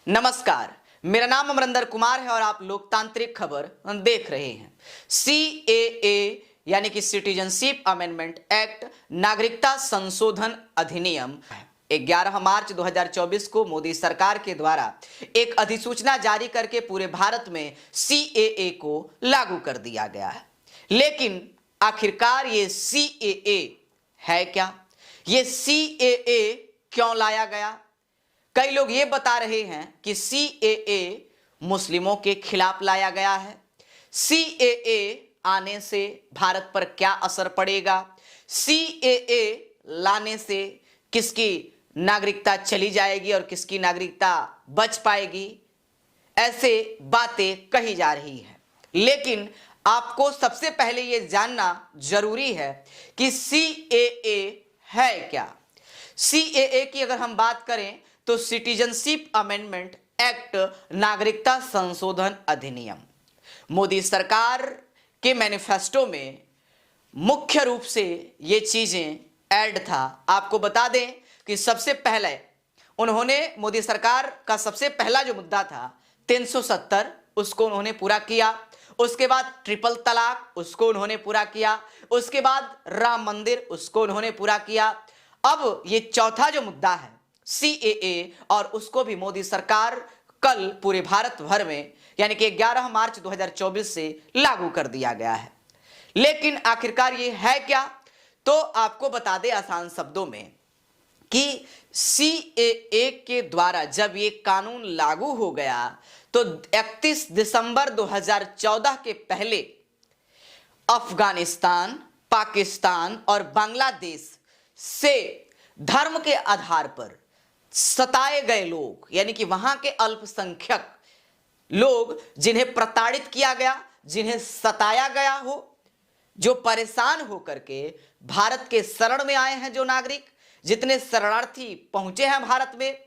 नमस्कार, मेरा नाम अमरिंदर कुमार है और आप लोकतांत्रिक खबर देख रहे हैं। CAA यानी कि सिटीजनशिप अमेंडमेंट एक्ट नागरिकता संशोधन अधिनियम 11 मार्च 2024 को मोदी सरकार के द्वारा एक अधिसूचना जारी करके पूरे भारत में CAA को लागू कर दिया गया है। लेकिन आखिरकार ये CAA है क्या? ये CAA क्यों लाया गया? कई लोग ये बता रहे हैं कि CAA मुस्लिमों के खिलाफ लाया गया है। CAA आने से भारत पर क्या असर पड़ेगा? CAA लाने से किसकी नागरिकता चली जाएगी और किसकी नागरिकता बच पाएगी? ऐसे बातें कही जा रही है। लेकिन आपको सबसे पहले यह जानना जरूरी है कि CAA है क्या। CAA की अगर हम बात करें तो सिटीजनशिप अमेंडमेंट एक्ट नागरिकता संशोधन अधिनियम मोदी सरकार के मैनिफेस्टो में मुख्य रूप से ये चीजें ऐड था। आपको बता दें कि सबसे पहले उन्होंने मोदी सरकार का सबसे पहला जो मुद्दा था 370 उसको उन्होंने पूरा किया। उसके बाद ट्रिपल तलाक उसको उन्होंने पूरा किया। उसके बाद राम मंदिर उसको उन्होंने पूरा किया। अब ये चौथा जो मुद्दा है CAA और उसको भी मोदी सरकार कल पूरे भारत भर में यानी कि 11 मार्च 2024 से लागू कर दिया गया है। लेकिन आखिरकार ये है क्या? तो आपको बता दें आसान शब्दों में कि CAA के द्वारा जब ये कानून लागू हो गया तो 31 दिसंबर 2014 के पहले अफगानिस्तान, पाकिस्तान और बांग्लादेश से धर्म के आधार पर सताए गए लोग यानी कि वहां के अल्पसंख्यक लोग जिन्हें प्रताड़ित किया गया, जिन्हें सताया गया हो, जो परेशान होकर के भारत के शरण में आए हैं, जो नागरिक जितने शरणार्थी पहुंचे हैं भारत में,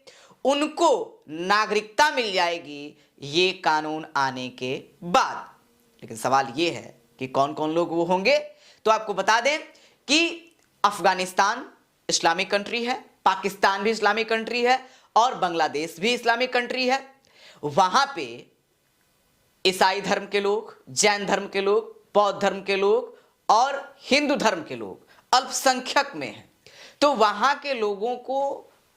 उनको नागरिकता मिल जाएगी ये कानून आने के बाद। लेकिन सवाल ये है कि कौन कौन लोग वो होंगे। तो आपको बता दें कि अफगानिस्तान इस्लामिक कंट्री है, पाकिस्तान भी इस्लामिक कंट्री है और बांग्लादेश भी इस्लामिक कंट्री है। वहां पे ईसाई धर्म के लोग, जैन धर्म के लोग, बौद्ध धर्म के लोग और हिंदू धर्म के लोग अल्पसंख्यक में हैं। तो वहां के लोगों को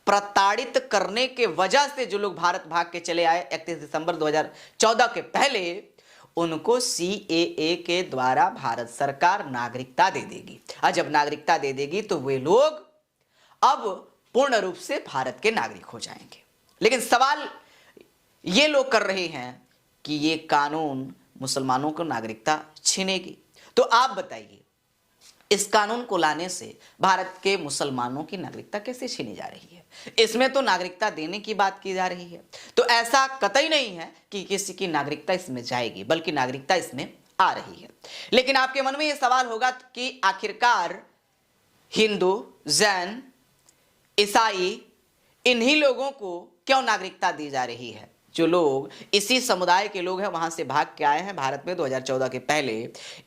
प्रताड़ित करने के वजह से जो लोग भारत भाग के चले आए 31 दिसंबर 2014 के पहले, उनको CAA के द्वारा भारत सरकार नागरिकता दे देगी। और जब नागरिकता दे देगी तो वे लोग अब पूर्ण रूप से भारत के नागरिक हो जाएंगे। लेकिन सवाल ये लोग कर रहे हैं कि ये कानून मुसलमानों को नागरिकता छीनेगी। तो आप बताइए, इस कानून को लाने से भारत के मुसलमानों की नागरिकता कैसे छीनी जा रही है? इसमें तो नागरिकता देने की बात की जा रही है। तो ऐसा कतई नहीं है कि किसी की नागरिकता इसमें जाएगी, बल्कि नागरिकता इसमें आ रही है। लेकिन आपके मन में यह सवाल होगा कि आखिरकार हिंदू, जैन, ईसाई इन्हीं लोगों को क्यों नागरिकता दी जा रही है? जो लोग इसी समुदाय के लोग हैं, वहां से भाग के आए हैं भारत में 2014 के पहले,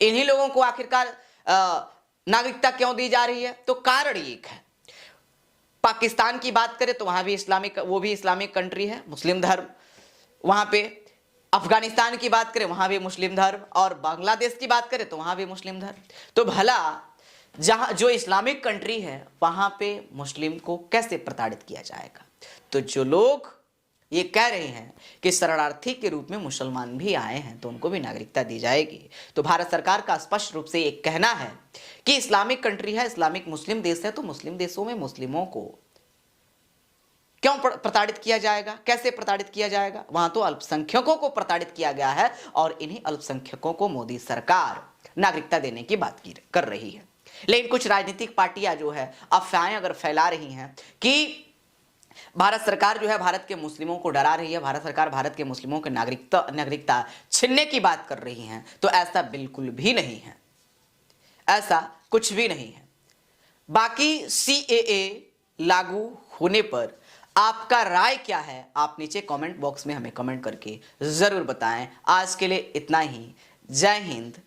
इन्हीं लोगों को आखिरकार नागरिकता क्यों दी जा रही है? तो कारण एक है। पाकिस्तान की बात करें तो वहां भी वो भी इस्लामिक कंट्री है, मुस्लिम धर्म वहां पे। अफगानिस्तान की बात करें वहां भी मुस्लिम धर्म, और बांग्लादेश की बात करें तो वहां भी मुस्लिम धर्म। तो भला जहां जो इस्लामिक कंट्री है वहां पे मुस्लिम को कैसे प्रताड़ित किया जाएगा? तो जो लोग ये कह रहे हैं कि शरणार्थी के रूप में मुसलमान भी आए हैं तो उनको भी नागरिकता दी जाएगी, तो भारत सरकार का स्पष्ट रूप से एक कहना है कि इस्लामिक कंट्री है, इस्लामिक मुस्लिम देश है, तो मुस्लिम देशों में मुस्लिमों को क्यों प्रताड़ित किया जाएगा? कैसे प्रताड़ित किया जाएगा? वहां तो अल्पसंख्यकों को प्रताड़ित किया गया है और इन्हीं अल्पसंख्यकों को मोदी सरकार नागरिकता देने की बात कर रही है। लेकिन कुछ राजनीतिक पार्टियां जो है अफवाहें अगर फैला रही हैं कि भारत सरकार जो है भारत के मुस्लिमों को डरा रही है, भारत सरकार भारत के मुस्लिमों के नागरिकता छीनने की बात कर रही हैं, तो ऐसा बिल्कुल भी नहीं है, ऐसा कुछ भी नहीं है। बाकी CAA लागू होने पर आपका राय क्या है? आप नीचे कमेंट बॉक्स में हमें कमेंट करके जरूर बताएं। आज के लिए इतना ही। जय हिंद,